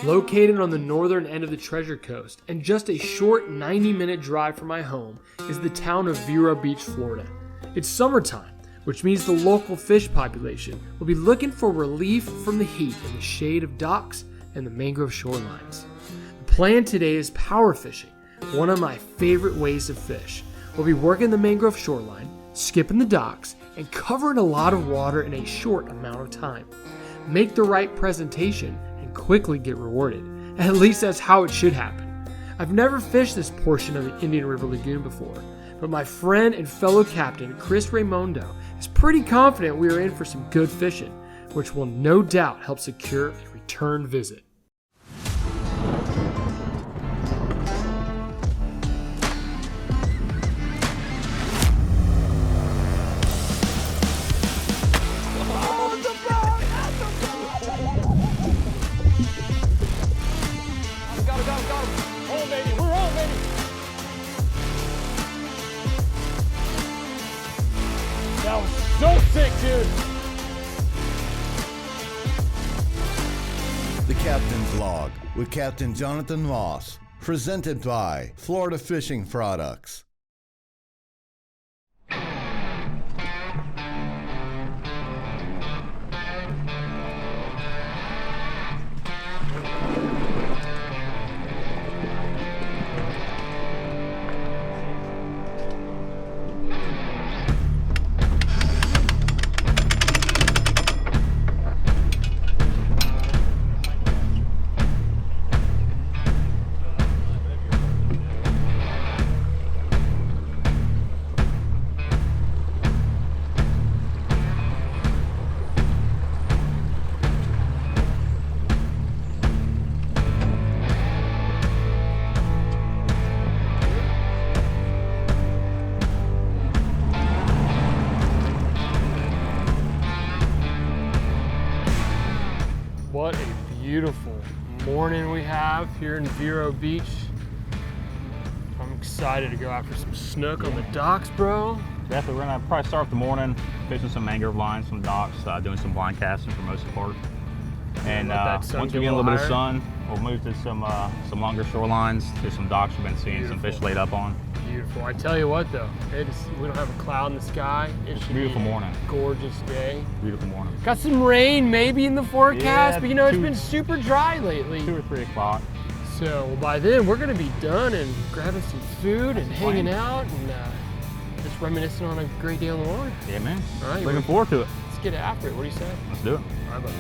Located on the northern end of the Treasure Coast and just a short 90-minute drive from my home is the town of Vero Beach, Florida. It's summertime, which means the local fish population will be looking for relief from the heat in the shade of docks and the mangrove shorelines. The plan today is power fishing, one of my favorite ways to fish. We'll be working the mangrove shoreline, skipping the docks, and covering a lot of water in a short amount of time. Make the right presentation and quickly get rewarded. At least that's how it should happen. I've never fished this portion of the Indian River Lagoon before, but my friend and fellow Captain Chris Raimondo is pretty confident we are in for some good fishing, which will no doubt help secure a return visit. That was so sick, dude. The Captain's Log with Captain Jonathan Moss, presented by Florida Fishing Products. What a beautiful morning we have here in Vero Beach. I'm excited to go after some snook on the docks, bro. Definitely, we're gonna probably start the morning fishing some mangrove lines from the docks, doing some blind casting for most of the part. And once we get a little bit of sun, we'll move to some longer shorelines, to some docks we've been seeing some fish laid up on. Beautiful. I tell you what though, we don't have a cloud in the sky. It should Beautiful be a morning. Gorgeous day. Beautiful morning. Got some rain maybe in the forecast, Yeah, but you know, it's been super dry lately. 2 or 3 o'clock. So by then we're gonna be done and grabbing some food and hanging out and just reminiscing on a great day on the water. Yeah, man. All right, Looking forward to it. Let's get after it. What do you say? Let's do it. All right, buddy.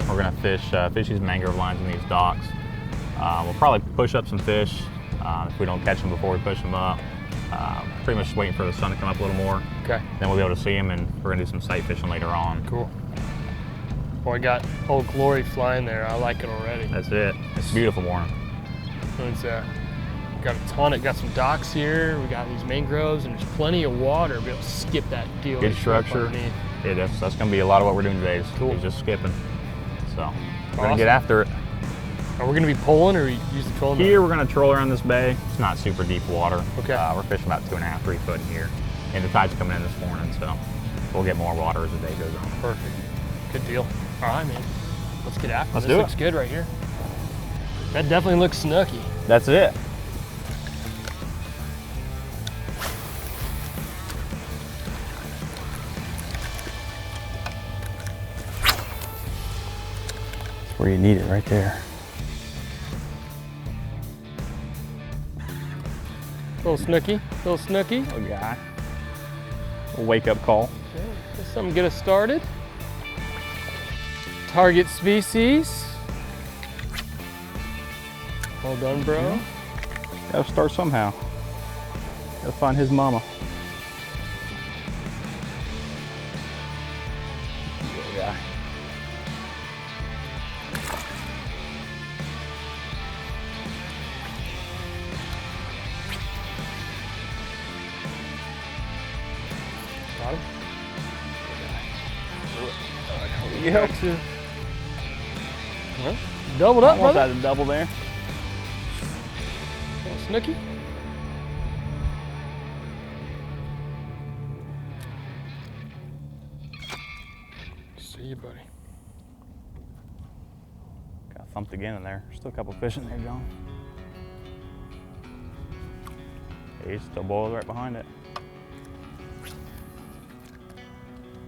We're gonna fish these mangrove lines in these docks. We'll probably push up some fish if we don't catch them before we push them up. Pretty much just waiting for the sun to come up a little more. Okay. Then we'll be able to see them, and we're gonna do some sight fishing later on. Cool. Boy, I got Old Glory flying there. I like it already. That's it. It's a beautiful morning. It's got a ton. Got some docks here. We got these mangroves, and there's plenty of water to be able to skip that deal. Good structure. Yeah, that's gonna be a lot of what we're doing today. Is Cool. is just skipping. So we're gonna Awesome. get after it. Are we gonna be pulling or use the trolling? Here we're gonna troll around this bay. It's not super deep water. Okay. We're fishing about 2.5, 3 foot in here, and the tide's coming in this morning, so we'll get more water as the day goes on. Perfect. Good deal. All right, man. Let's get after it. Let's This do it. looks good right here. That definitely looks snooky. That's it. That's where you need it, right there. Little snooky. Little snooky. Little guy. A wake-up call. Yeah, just something to get us started. Target species. Well done, bro. Yeah. Gotta start somehow. Gotta find his mama. Little guy. Got him. Yep. Well, Doubled up, Almost brother. had a double there. Little snooky. See you, buddy. Got thumped again in there. Still a couple fish in there, John. He's still boiled right behind it.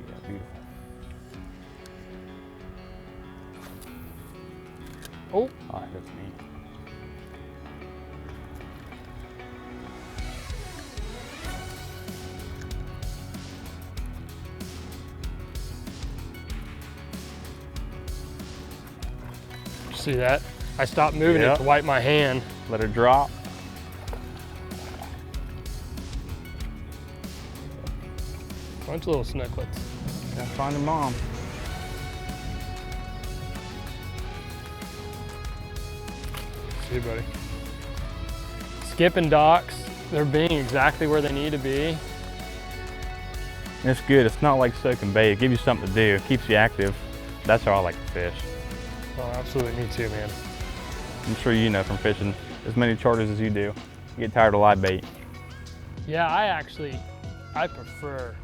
Yeah, beautiful. Oh, All right, that's neat. see that? I stopped moving it to wipe my hand. Let her drop. Bunch of little snooklets. Gotta find her mom. See you, buddy. Skipping docks. They're being exactly where they need to be. It's good. It's not like soaking bait. It gives you something to do. It keeps you active. That's how I like to fish. Oh, absolutely. Me too, man. I'm sure you know from fishing as many charters as you do. You get tired of live bait. Yeah, I prefer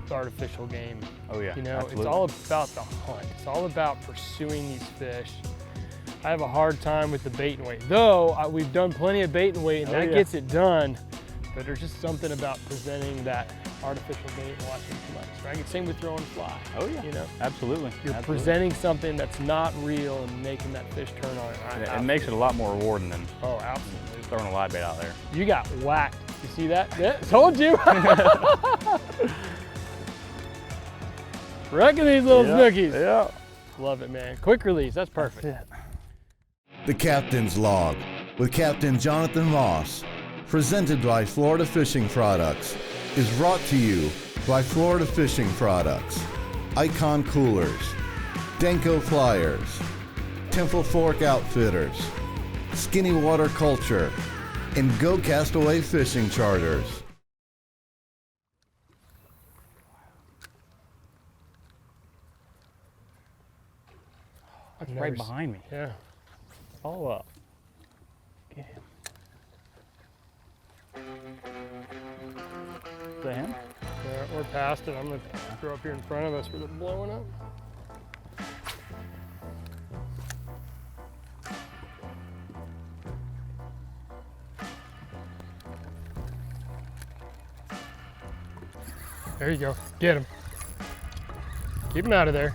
the artificial game. Oh yeah, You know, absolutely. it's all about the hunt. It's all about pursuing these fish. I have a hard time with the bait and weight. Though we've done plenty of bait and weight and that gets it done, but there's just something about presenting that artificial bait and watching too much. Right? Same with throwing fly. Oh yeah, you know, absolutely. you're Absolutely. presenting something that's not real and making that fish turn on it. It makes it a lot more rewarding than Oh, absolutely. throwing a live bait out there. You got whacked. You see that? Yeah, told you. Wrecking these little snookies. Yeah. Love it, man. Quick release. That's perfect. That's it. The Captain's Log with Captain Jonathan Moss, presented by Florida Fishing Products, is brought to you by Florida Fishing Products, Icon Coolers, Denko Flyers, Temple Fork Outfitters, Skinny Water Culture, and Go Castaway Fishing Charters. That's right behind me. Yeah. Follow up. Get him. Is that him? Yeah, we're past it. I'm gonna throw up here in front of us where they're blowing up. There you go. Get him. Keep him out of there.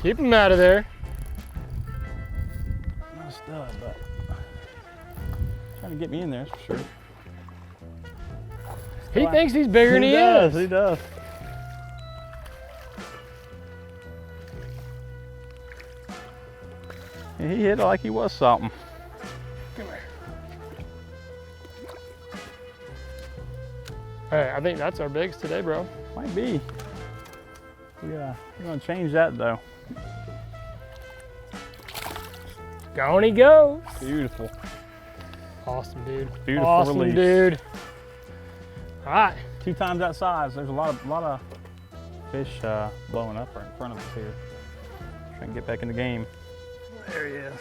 Keep him out of there. Not a stud, but trying to get me in there, that's for sure. He thinks he's bigger than he is. He does. He hit it like he was something. Come here. Hey, I think that's our biggest today, bro. Might be. We're gonna change that though. Gone he goes. Beautiful. Awesome, dude. Beautiful awesome, release. dude. All right. 2 times that size. There's a lot of fish blowing up right in front of us here. Trying to get back in the game. There he is.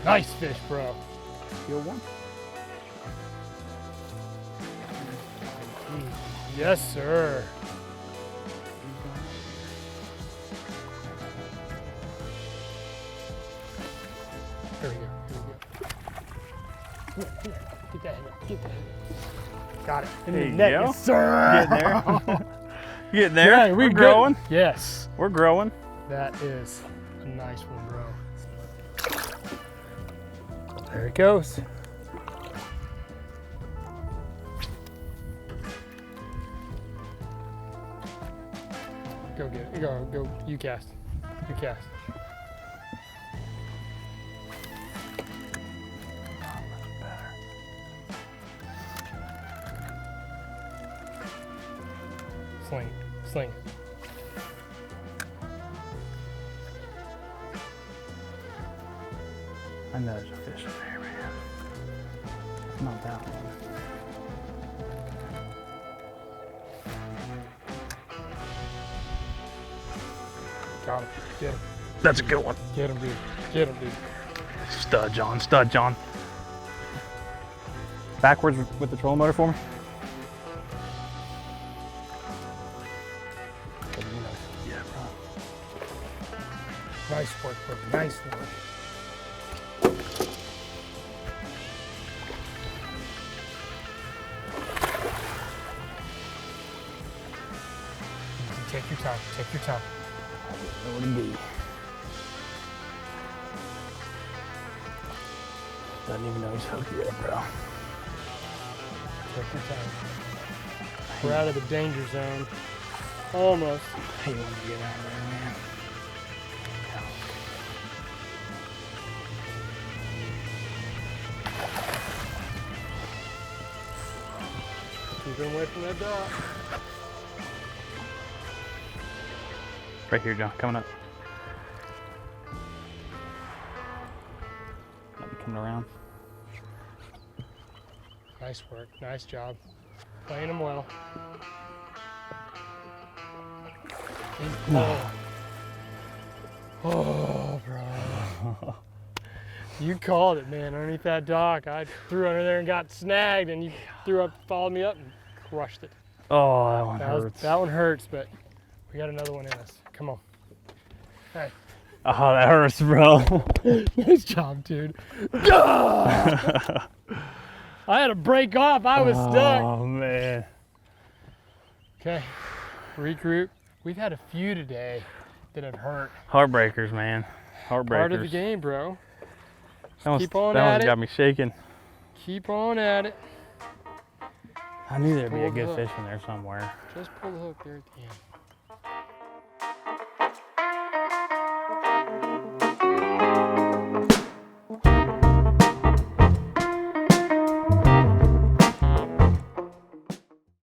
Nice fish, bro. Kill one. Yes, sir. There we go. Here we go. Come here. Get that head. Get that head. Got it. In There the you net, go. yes, sir. Getting there. Getting there. Yeah, we're good. growing. Yes. We're growing. That is a nice one, bro. There it goes. Go get it. Go. You cast. You cast. Sling. Sling. I know there's a fish in there, man. Not that one. Got him. Get him. That's a good one. Get him, dude. Get him, dude. Stud, John. Stud, John. Backwards with the trolling motor for me. Yeah, bro. Nice work, bro. Nice work. Take your time. Take your time. I didn't know what it'd be. Doesn't even know he's hooked yet, bro. Take your time. We're out of the danger zone. Almost. I hate when you get out of there, man. Keep him away from that dock. Right here, John. Coming up. Might be coming around. Nice work. Nice job. Playing him well. Oh, bro. You called it, man. Underneath that dock, I threw under there and got snagged, and you threw up, followed me up, and crushed it. Oh, that one hurts. That one hurts, but we got another one in us. Come on. Hey. Oh, that hurts, bro. Nice job, dude. I had to break off. I was stuck. Oh, man. Okay. Regroup. We've had a few today that have hurt. Heartbreakers, man. Heartbreakers. Part of the game, bro. Keep on that at one's it. got me shaking. Keep on at it. I knew there'd be a Pull the good hook. fish in there somewhere. Just pull the hook there at the end.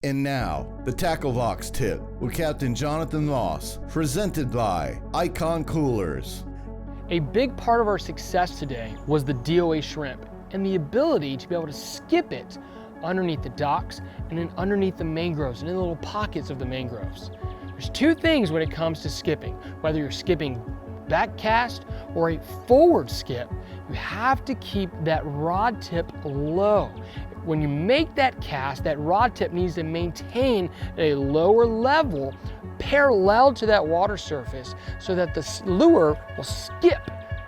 And now, the Tackle Box Tip with Captain Jonathan Moss, presented by Icon Coolers. A big part of our success today was the DOA shrimp and the ability to be able to skip it underneath the docks and then underneath the mangroves and in the little pockets of the mangroves. There's two things when it comes to skipping, whether you're skipping back cast or a forward skip, you have to keep that rod tip low. When you make that cast, that rod tip needs to maintain a lower level parallel to that water surface so that the lure will skip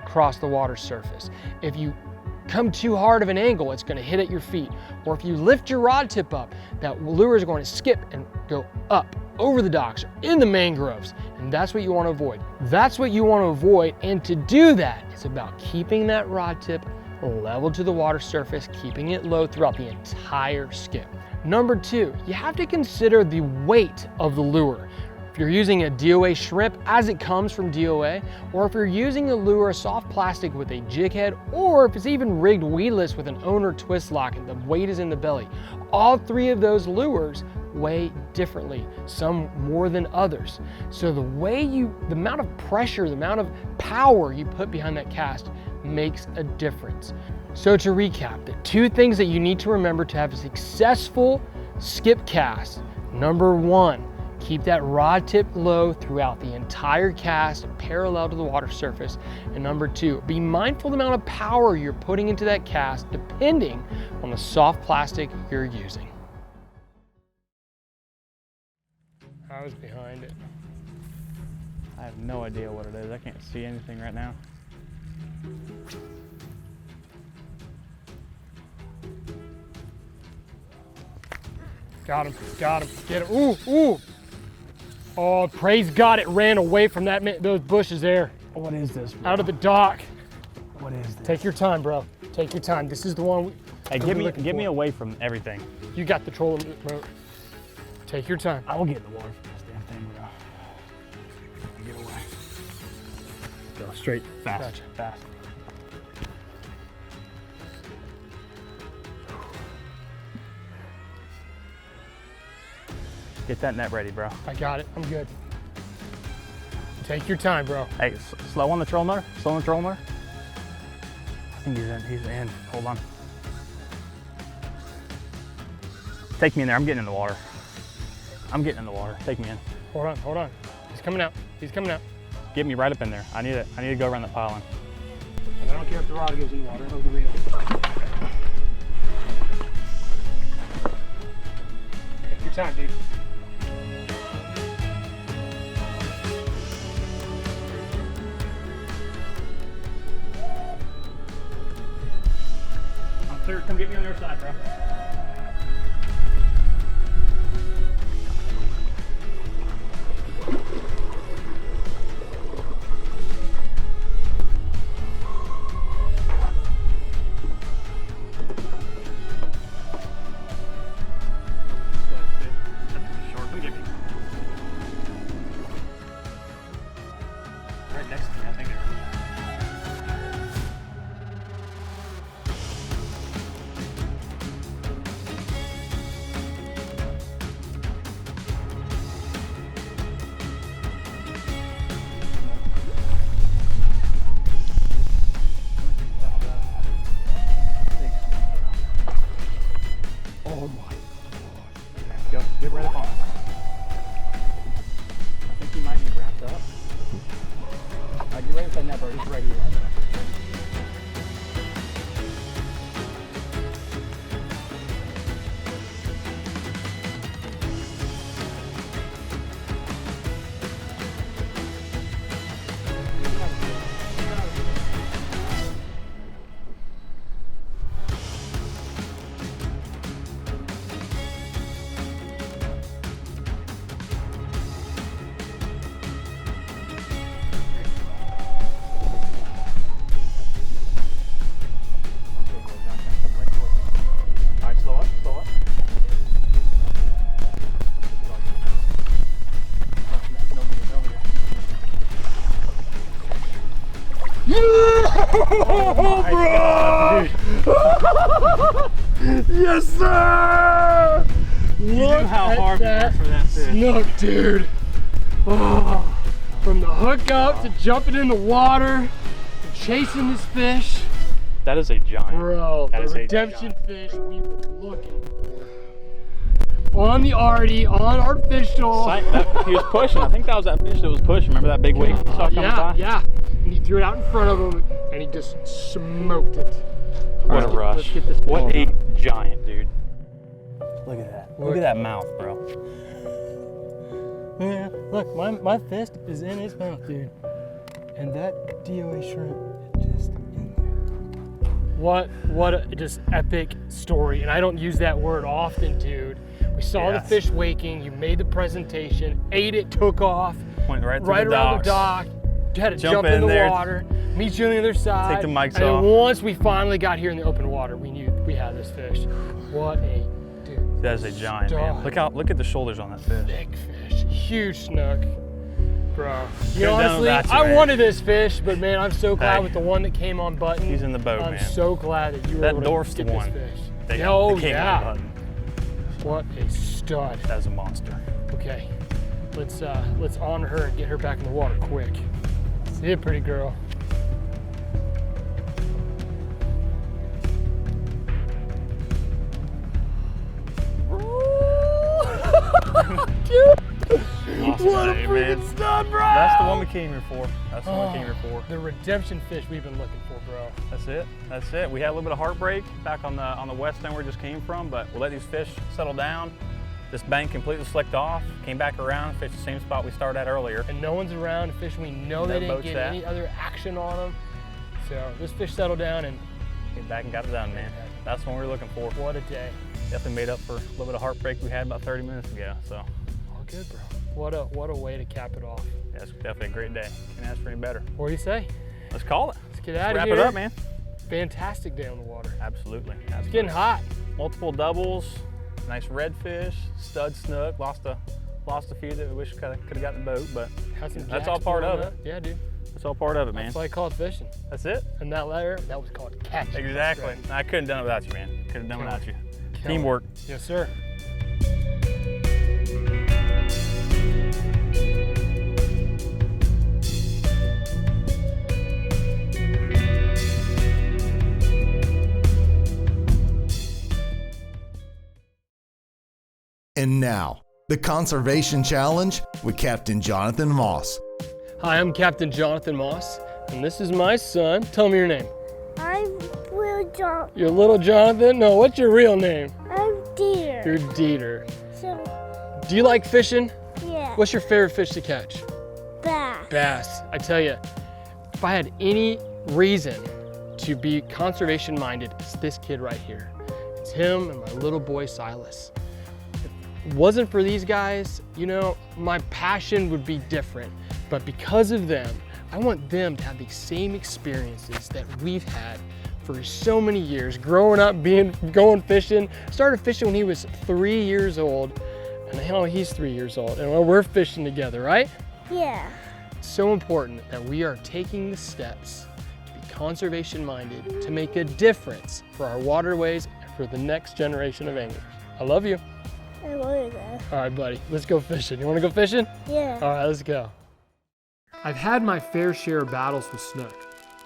across the water surface. If you come too hard of an angle, it's going to hit at your feet. Or if you lift your rod tip up, that lure is going to skip and go up over the docks or in the mangroves. And that's what you want to avoid. That's what you want to avoid. And to do that, it's about keeping that rod tip level to the water surface, keeping it low throughout the entire skip. Number two, you have to consider the weight of the lure. If you're using a DOA shrimp as it comes from DOA, or if you're using a lure, soft plastic with a jig head, or if it's even rigged weedless with an owner twist lock and the weight is in the belly, all three of those lures weigh differently, some more than others. So the amount of pressure, the amount of power you put behind that cast makes a difference. So to recap, the two things that you need to remember to have a successful skip cast. Number one, keep that rod tip low throughout the entire cast, parallel to the water surface. And number two, be mindful of the amount of power you're putting into that cast depending on the soft plastic you're using. I was behind it. I have no idea what it is. I can't see anything right now. Got him, get him, ooh, ooh. Oh, praise God, it ran away from those bushes there. What is this, bro? Out of the dock. What is this? Take your time, bro. Take your time. This is the one. Hey, get me away from everything. You got the trolling remote. Take your time. I will get in the water for this damn thing, bro. Get away. Go straight, fast, Gotcha. fast. Get that net ready, bro. I got it. I'm good. Take your time, bro. Hey, slow on the trolling motor. Slow on the trolling motor. I think he's in. He's in. Hold on. Take me in there. I'm getting in the water. I'm getting in the water. Take me in. Hold on. He's coming out. Get me right up in there. I need to go around the piling. And I don't care if the rod goes in the water or the reel. Take your time, dude. I'm clear. Come get me on the other side, bro. Right next to me, I think. Oh my God. Go, get right up on it. I think he might be wrapped up. Get right beside that, bro. He's right here. Oh, bro! Yes, sir! You knew how hard we worked for that fish. Snook, dude. Oh, from the hook up to jumping in the water, to chasing this fish. That is a giant. Bro, That the is a redemption fish we were looking for. On the arty, on artificial. He was pushing. I think that was that fish that was pushing. Remember that big wake you saw coming by? Yeah. And he threw it out in front of him, and he just smoked it. What a rush. Let's get this What ball. a giant, dude. Look at that. Look at that mouth, bro. Yeah, look, my fist is in his mouth, dude. And that DOA shrimp is just in there. What a just epic story. And I don't use that word often, dude. We saw the fish waking, you made the presentation, ate it, took off. Went right around the dock. Had to jump in the there, water, meet you on the other side. take the mics and off. then once we finally got here in the open water, we knew we had this fish. What a dude. That is a giant, man. Look at the shoulders on that fish. Big fish, huge snook, bro. You know, Could've done honestly, without you, I man. wanted this fish, but man, I'm so glad Hey. with the one that came on button. He's in the boat, I'm man. so glad that you were That able dwarf's to the get one. this fish. They came Oh on yeah. the button. What a stud. That is a monster. Okay, let's honor her and get her back in the water quick. See ya, pretty girl. Awesome What a day, freaking man. stud, bro! That's the one we came here for. That's the one we came here for. The redemption fish we've been looking for, bro. That's it. That's it. We had a little bit of heartbreak back on the west end where we just came from, but we'll let these fish settle down. This bank completely slicked off, came back around, fished the same spot we started at earlier. And no one's around. Fish we know No they didn't boats get at. any other action on them. So this fish settled down, and Came back and got it done, man. That's what we were looking for. what a day. Definitely made up for a little bit of heartbreak we had about 30 minutes ago. So All good, bro. What a way to cap it off. yeah, it's definitely a great day. Can't ask for any better. What do you say? Let's call it. Let's get out of Wrap here. it up, man. Fantastic day on the water. Absolutely. It's getting hot. Multiple doubles, nice redfish, stud snook. Lost a few that we wish could have got in the boat, but Had some that's jacks all part blowing of up. it. Yeah, dude. That's all part of it, man. That's why I call it fishing. That's it. And that letter, that was called catching. Exactly. I couldn't have done it without you, man. Couldn't have done it without you. Teamwork. Yes, sir. And now, the Conservation Challenge with Captain Jonathan Moss. Hi, I'm Captain Jonathan Moss, and this is my son. Tell me your name. I'm Will Jonathan. You're little Jonathan? No, what's your real name? I'm Dieter. You're Dieter. So, Do you like fishing? yeah. What's your favorite fish to catch? Bass. Bass. I tell you, if I had any reason to be conservation minded, it's this kid right here. It's him and my little boy Silas. If it wasn't for these guys, you know, my passion would be different. But because of them, I want them to have the same experiences that we've had for so many years. Growing up, going fishing. Started fishing when he was 3 years old, and now he's 3 years old, and we're fishing together, right? Yeah. It's so important that we are taking the steps to be conservation minded, to make a difference for our waterways and for the next generation of anglers. I love you. I want to go. All right, buddy, let's go fishing. You want to go fishing? Yeah. All right, let's go. I've had my fair share of battles with Snook.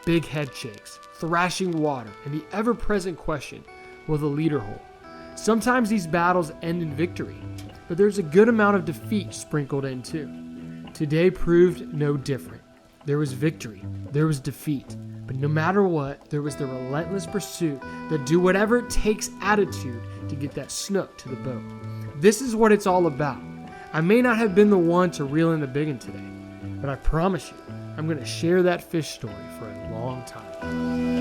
Big head shakes, thrashing water, and the ever-present question, will the leader hold? Sometimes these battles end in victory, but there's a good amount of defeat sprinkled in too. Today proved no different. There was victory, there was defeat, but no matter what, there was the relentless pursuit, the do whatever it takes attitude to get that Snook to the boat. This is what it's all about. I may not have been the one to reel in the big one today, but I promise you, I'm going to share that fish story for a long time.